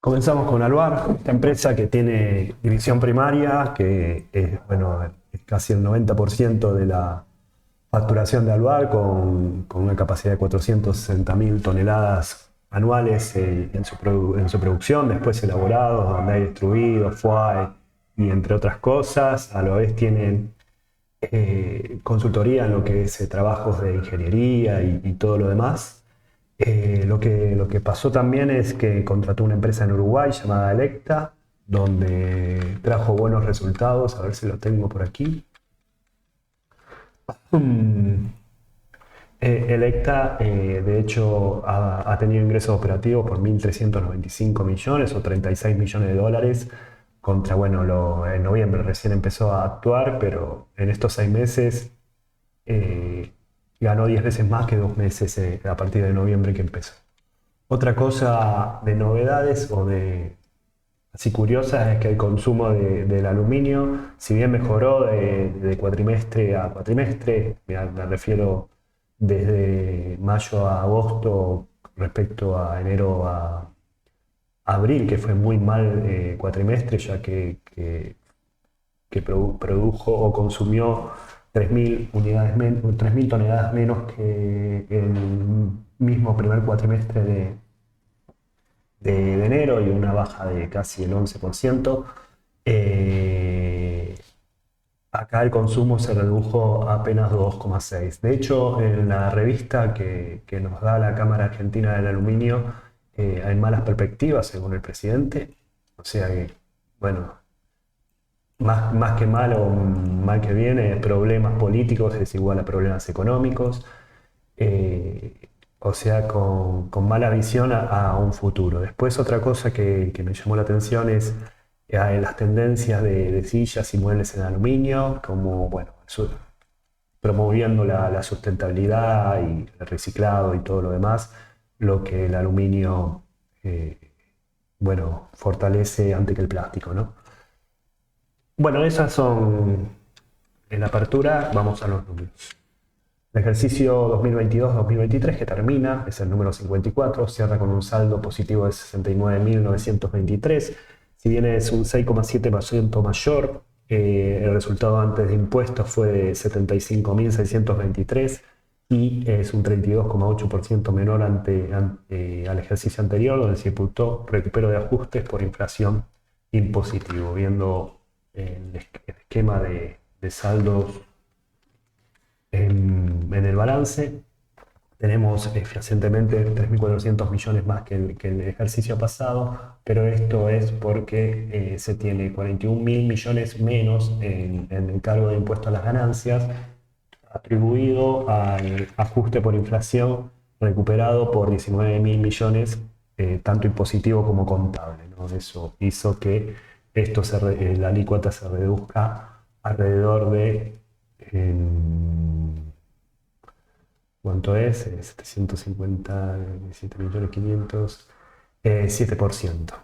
Comenzamos con Alvar, esta empresa que tiene división primaria, que es, bueno, es casi el 90% de la facturación de Alvar, con una capacidad de 460.000 toneladas anuales en su producción, después elaborados, donde hay extruidos, foie y entre otras cosas. A la vez tienen consultoría en lo que es trabajos de ingeniería y todo lo demás. Lo que pasó también es que contrató una empresa en Uruguay llamada Electa, donde trajo buenos resultados. A ver si lo tengo por aquí. Mm, Electa, de hecho, ha tenido ingresos operativos por 1.395 millones o 36 millones de dólares contra, bueno, en noviembre recién empezó a actuar, pero en estos 6 meses eh, ganó 10 veces más que 2 meses a partir de noviembre que empezó. Otra cosa de novedades o de así curiosas es que el consumo del aluminio, si bien mejoró de cuatrimestre a cuatrimestre, me refiero desde mayo a agosto respecto a enero a abril, que fue muy mal cuatrimestre, ya que produjo o consumió 3.000 unidades 3.000 toneladas menos que el mismo primer cuatrimestre de enero y una baja de casi el 11%. Eh, Acá el consumo se redujo a apenas 2,6. De hecho, en la revista que nos da la Cámara Argentina del Aluminio, hay malas perspectivas según el presidente. O sea que, bueno, más que mal o mal que bien, problemas políticos es igual a problemas económicos. O sea, con mala visión a un futuro. Después otra cosa que me llamó la atención es las tendencias de sillas y muebles en aluminio, como, bueno, promoviendo la sustentabilidad y el reciclado y todo lo demás, lo que el aluminio, eh, bueno, fortalece ante que el plástico, ¿no? Bueno, esas son en la apertura, vamos a los números. El ejercicio 2022-2023 que termina, es el número 54, cierra con un saldo positivo de 69.923. Si bien es un 6,7% mayor, el resultado antes de impuestos fue de 75.623 y es un 32,8% menor al ejercicio anterior, donde se imputó recupero de ajustes por inflación impositivo. Viendo el esquema de saldos en el balance, tenemos fehacientemente 3.400 millones más que el ejercicio pasado, pero esto es porque se tiene 41.000 millones menos en el cargo de impuesto a las ganancias, atribuido al ajuste por inflación recuperado por 19.000 millones, tanto impositivo como contable, ¿no? Eso hizo que la alícuota se reduzca alrededor de... ¿Cuánto es? 757.500.000, 7%.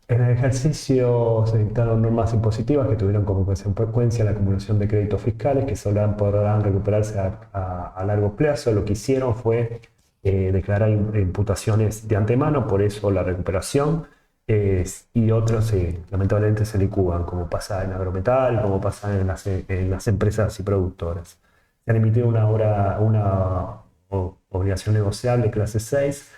En el ejercicio se dictaron normas impositivas que tuvieron como consecuencia la acumulación de créditos fiscales que solo podrán recuperarse a largo plazo. Lo que hicieron fue declarar imputaciones de antemano, por eso la recuperación, y otros lamentablemente se licuan, como pasa en Agrometal, como pasa en las empresas y productoras. Se han emitido una obligación negociable clase 6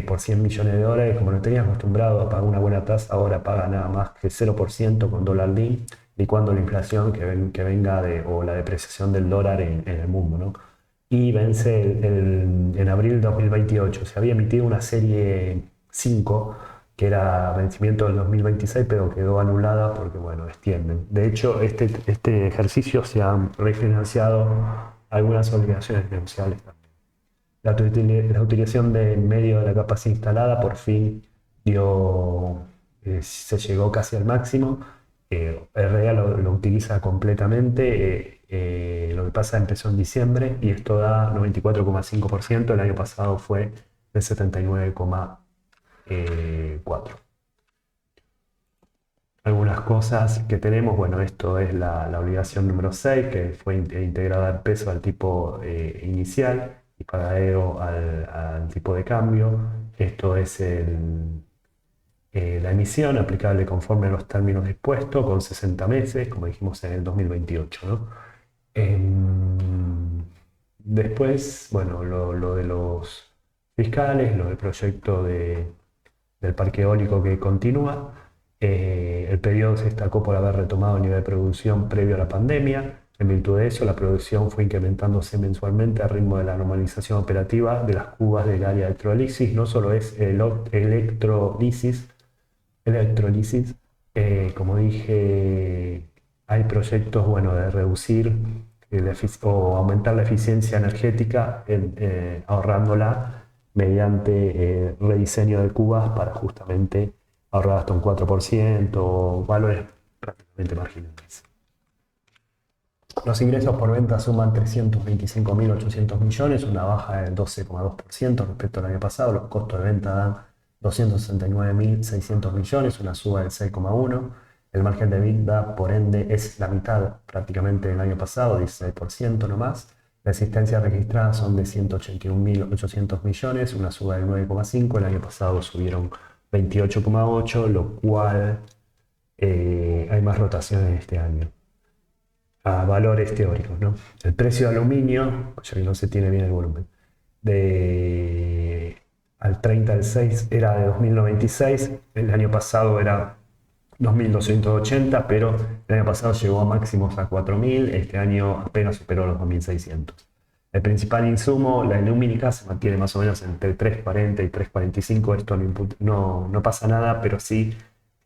por 100 millones de dólares. Como no tenías acostumbrado a pagar una buena tasa, ahora paga nada más que 0% con dólar link, licuando la inflación que venga o la depreciación del dólar en el mundo, ¿no? Y vence en abril de 2028. Se había emitido una serie 5 que era vencimiento del 2026, pero quedó anulada porque, bueno, extienden. De hecho, este ejercicio se han refinanciado algunas obligaciones negociables también. La utilización del medio de la capacidad instalada por fin se llegó casi al máximo. REA lo utiliza completamente. Lo que pasa empezó en diciembre y esto da 94,5%. El año pasado fue de 79,4%. Algunas cosas que tenemos, bueno, esto es la obligación número 6 que fue integrada al peso al tipo inicial. y paralelo al tipo de cambio. Esto es la emisión aplicable conforme a los términos dispuestos con 60 meses, como dijimos en el 2028, ¿no? Después, bueno, lo de los fiscales, lo del proyecto del parque eólico que continúa. El periodo se destacó por haber retomado el nivel de producción previo a la pandemia. En virtud de eso, la producción fue incrementándose mensualmente al ritmo de la normalización operativa de las cubas del área de electrolisis. No solo es electrolisis, como dije, hay proyectos, bueno, de reducir o aumentar la eficiencia energética ahorrándola mediante rediseño de cubas para justamente ahorrar hasta un 4%, valores prácticamente marginales. Los ingresos por venta suman 325.800 millones, una baja del 12,2% respecto al año pasado. Los costos de venta dan 269.600 millones, una suba del 6,1%. El margen de EBITDA, por ende, es la mitad prácticamente del año pasado, 16% nomás. La existencia registrada son de 181.800 millones, una suba del 9,5%. El año pasado subieron 28,8%, lo cual hay más rotaciones este año. A valores teóricos, ¿no? El precio de aluminio, ya que no se tiene bien el volumen, al 30 del 6 era de 2.096, el año pasado era 2.280, pero el año pasado llegó a máximos a 4.000, este año apenas superó los 2.600. El principal insumo, la ilumínica, se mantiene más o menos entre 3.40 y 3.45, esto no pasa nada, pero sí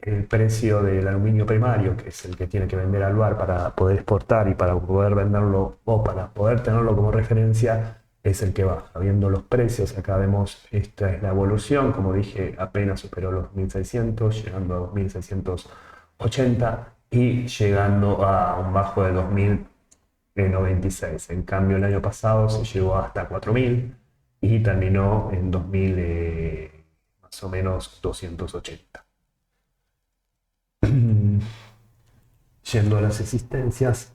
el precio del aluminio primario, que es el que tiene que vender al bar para poder exportar y para poder venderlo o para poder tenerlo como referencia, es el que baja. Viendo los precios, acá vemos, esta es la evolución, como dije, apenas superó los 1.600, llegando a 2.680 y llegando a un bajo de 2.096. En cambio, el año pasado se llegó hasta 4.000 y terminó en 2.000, más o menos 280. Yendo a las existencias,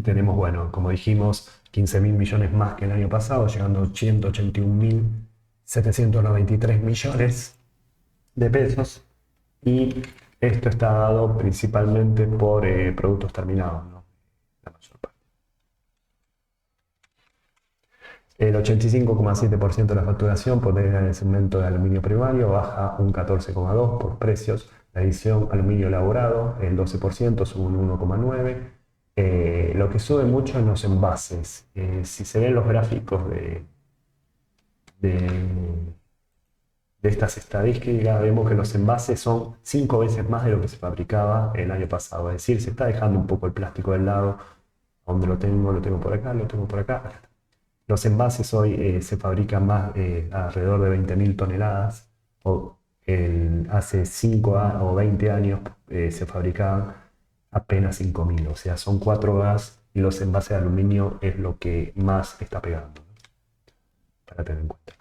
tenemos, bueno, como dijimos, 15.000 millones más que el año pasado, llegando a 181.793 millones de pesos. Y esto está dado principalmente por productos terminados, ¿no? La mayor parte. El 85,7% de la facturación proviene del segmento de aluminio primario, baja un 14,2% por precios. La edición aluminio elaborado, el 12%, sube un 1,9%. Lo que sube mucho en los envases. Si se ven los gráficos de estas estadísticas, vemos que los envases son 5 veces más de lo que se fabricaba el año pasado. Es decir, se está dejando un poco el plástico del lado. Donde lo tengo por acá, lo tengo por acá. Los envases hoy se fabrican más, alrededor de 20.000 toneladas. Hace 5 o 20 años se fabricaban apenas 5.000. O sea, son 4 gas y los envases de aluminio es lo que más está pegando, ¿no? Para tener en cuenta.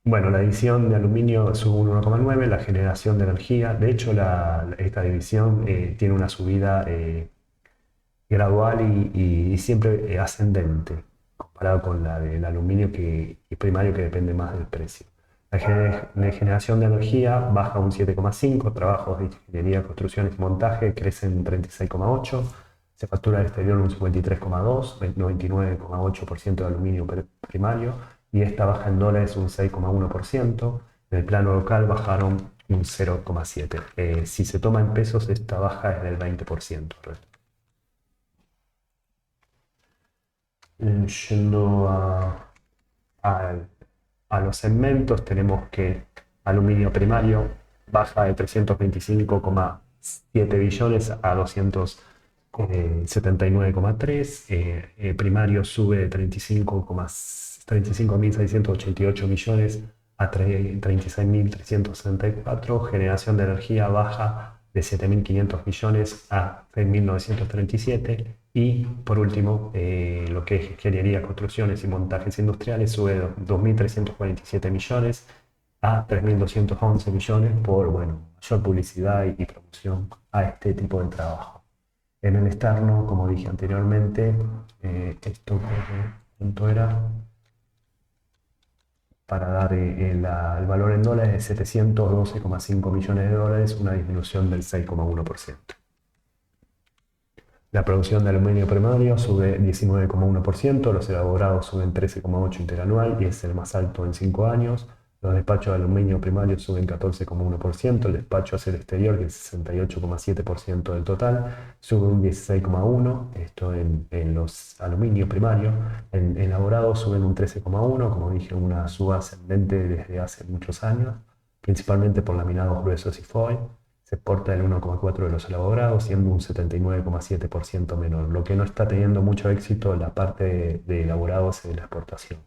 Bueno, la edición de aluminio sube un 1,9, la generación de energía. De hecho, esta división tiene una subida gradual y siempre ascendente, comparado con la del aluminio primario, que depende más del precio. La generación de energía baja un 7,5, trabajos de ingeniería, construcciones y montaje crecen un 36,8, se factura al exterior un 53,2, 99,8% de aluminio primario, y esta baja en dólares un 6,1%. En el plano local bajaron un 0,7%. Si se toma en pesos, esta baja es del 20%. Yendo a los segmentos, tenemos que aluminio primario baja de 325,7 billones a 279,3. Primario sube de 35.688 millones a 36.364. Generación de energía baja de 7.500 millones a 6.937. Y por último, lo que es ingeniería, construcciones y montajes industriales sube de 2.347 millones a 3.211 millones por, bueno, mayor publicidad y promoción a este tipo de trabajo. En el externo, como dije anteriormente, esto ¿cuánto era? Para dar el valor en dólares de 712,5 millones de dólares, una disminución del 6,1%. La producción de aluminio primario sube 19,1%, los elaborados suben 13,8% interanual y es el más alto en 5 años. Los despachos de aluminio primario suben 14,1%, el despacho hacia el exterior, que es 68,7% del total, sube un 16,1%, esto en los aluminios primarios. En elaborados suben un 13,1%, como dije, una suba ascendente desde hace muchos años, principalmente por laminados gruesos y foil. Se exporta el 1,4% de los elaborados, siendo un 79,7% menor, lo que no está teniendo mucho éxito la parte de elaborados de la exportación.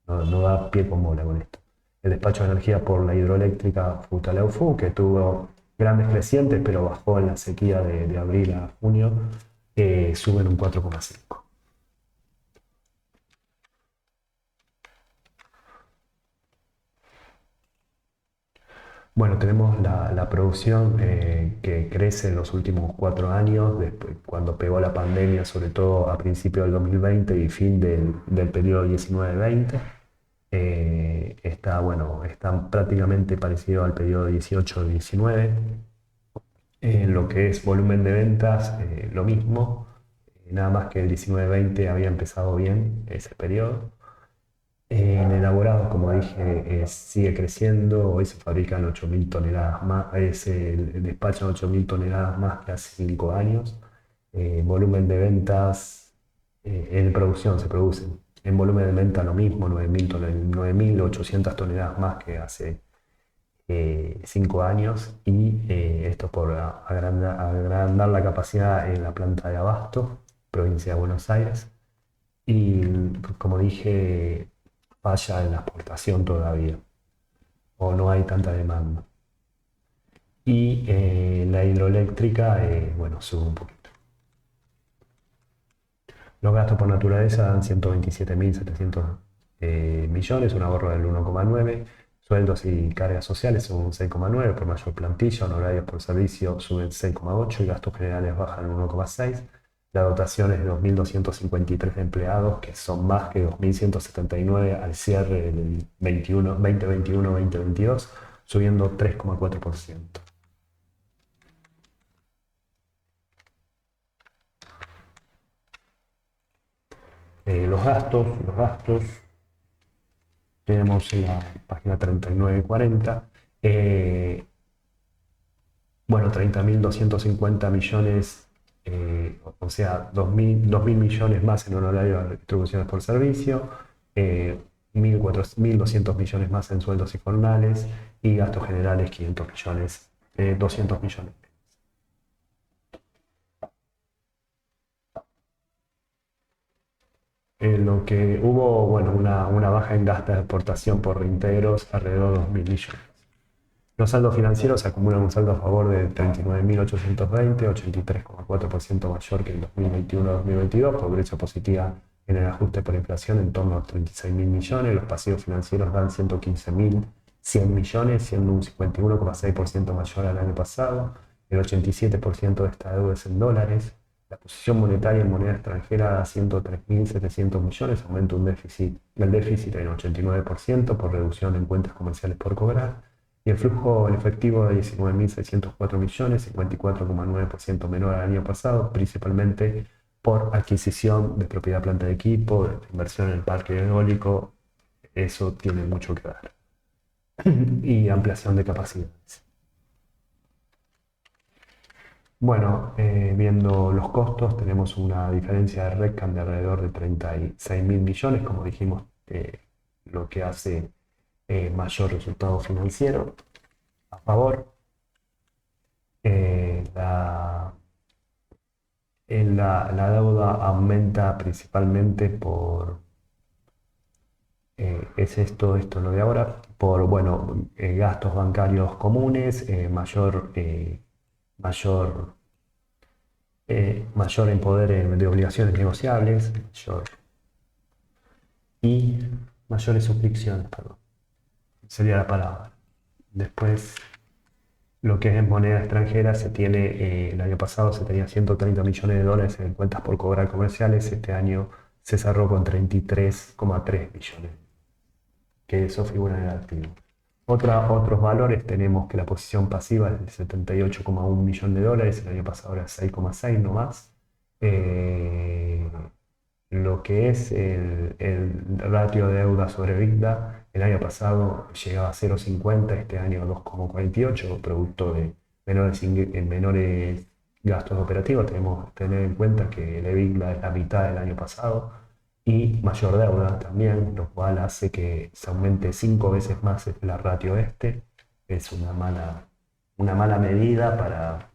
No da pie con bola con esto. El despacho de energía por la hidroeléctrica Futaleufú, que tuvo grandes crecientes, pero bajó en la sequía de abril a junio, sube en un 4,5%. Bueno, tenemos la producción que crece en los últimos 4 años, después, cuando pegó la pandemia, sobre todo a principios del 2020 y fin del periodo 19-20. Está prácticamente parecido al periodo 18-19. En lo que es volumen de ventas, lo mismo, nada más que el 19-20 había empezado bien ese periodo. En elaborados, como dije, sigue creciendo. Hoy se fabrican 8.000 toneladas más, despachan 8.000 toneladas más que hace 5 años. Volumen de ventas, en producción se producen. En volumen de venta lo mismo, 9.800 toneladas más que hace 5 años. Y esto por agrandar la capacidad en la planta de Abasto, provincia de Buenos Aires. Y como dije, falla en la exportación todavía, o no hay tanta demanda. Y la hidroeléctrica, bueno, sube un poquito. Los gastos por naturaleza dan 127.700 millones, un ahorro del 1,9. Sueldos y cargas sociales suben un 6,9 por mayor plantilla, honorarios por servicio suben 6,8 y gastos generales bajan un 1,6. La dotación es de 2.253 empleados, que son más que 2.179 al cierre del 2021-2022, subiendo 3,4%. Los gastos tenemos en la página 3940. Bueno, 30.250 millones, o sea, 2.000 millones más en honorarios de retribuciones por servicio, 1.200 millones más en sueldos y jornales y gastos generales 500 millones, 200 millones. Lo que hubo, bueno, una baja en gastos de exportación por reintegros alrededor de 2.000 millones. Los saldos financieros acumulan un saldo a favor de 39.820, 83,4% mayor que en 2021-2022, por brecha positiva en el ajuste por inflación en torno a 36.000 millones. Los pasivos financieros dan 115.100 millones, siendo un 51,6% mayor al año pasado. El 87% de esta deuda es en dólares. La posición monetaria en moneda extranjera da 103.700 millones, aumenta el déficit en 89% por reducción en cuentas comerciales por cobrar. Y el flujo en efectivo de 19.604 millones, 54,9% menor al año pasado, principalmente por adquisición de propiedad, planta de equipo, de inversión en el parque eólico. Eso tiene mucho que ver. Y ampliación de capacidades. Bueno, viendo los costos, tenemos una diferencia de RECAM de alrededor de 36.000 millones, como dijimos, lo que hace mayor resultado financiero a favor. La, la deuda aumenta principalmente es esto lo de ahora, por bueno, gastos bancarios comunes, mayor, mayor en poder de obligaciones negociables, y mayores suscripciones, perdón, sería la palabra. Después Lo que es en moneda extranjera se tiene, el año pasado se tenía 130 millones de dólares en cuentas por cobrar comerciales, este año se cerró con 33,3 millones, que eso figura en el activo. Otros valores tenemos que la posición pasiva es de 78,1 millones de dólares, el año pasado era 6,6 nomás. Eh, lo que es el ratio de deuda sobre EBITDA, el año pasado llegaba a 0,50, este año 2,48, producto de menores gastos operativos. Tenemos que tener en cuenta que el EBITDA es la mitad del año pasado y mayor deuda también, lo cual hace que se aumente 5 veces más la ratio este. Es una mala medida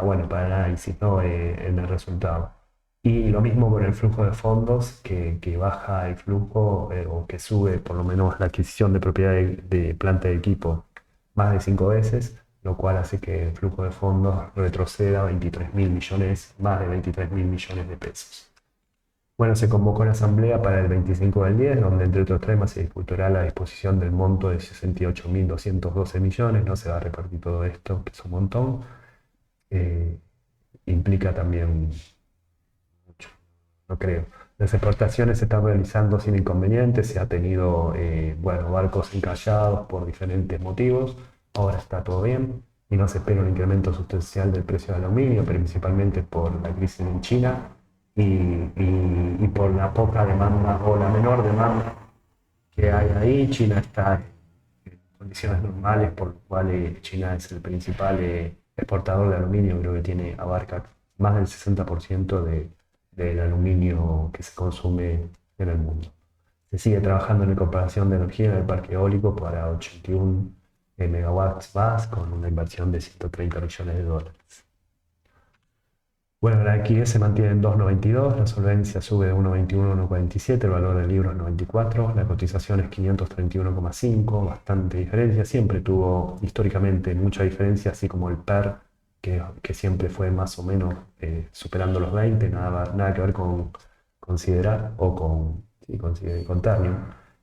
bueno, para el análisis, ¿no? En el resultado. Y lo mismo con el flujo de fondos, que baja el flujo o que sube por lo menos la adquisición de propiedad de planta de equipo más de 5 veces, lo cual hace que el flujo de fondos retroceda a 23.000 millones, más de 23.000 millones de pesos. Bueno, se convocó la asamblea para el 25 del 10, donde entre otros temas se disputará la disposición del monto de 68.212 millones, no se va a repartir todo esto, que es un montón. Eh, Implica también mucho, no creo. Las exportaciones se están realizando sin inconvenientes, se ha tenido, bueno, barcos encallados por diferentes motivos, ahora está todo bien y no se espera un incremento sustancial del precio del aluminio, principalmente por la crisis en China y por la poca demanda o la menor demanda que hay ahí. China está en condiciones normales, por lo cual China es el principal exportador de aluminio, creo que abarca más del 60% del aluminio que se consume en el mundo. Se sigue trabajando en la incorporación de energía en el parque eólico para 81 megawatts más, con una inversión de 130 millones de dólares. Bueno, la liquidez se mantiene en 2,92, la solvencia sube de 1,21 a 1,47, el valor del libro es 94, la cotización es 531,5, bastante diferencia, siempre tuvo históricamente mucha diferencia, así como el PER, que siempre fue más o menos superando los 20, nada que ver con considerar o con Ternium.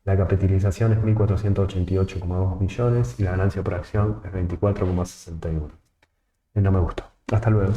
La capitalización es 1.488,2 millones y la ganancia por acción es 24,61. No me gustó. Hasta luego.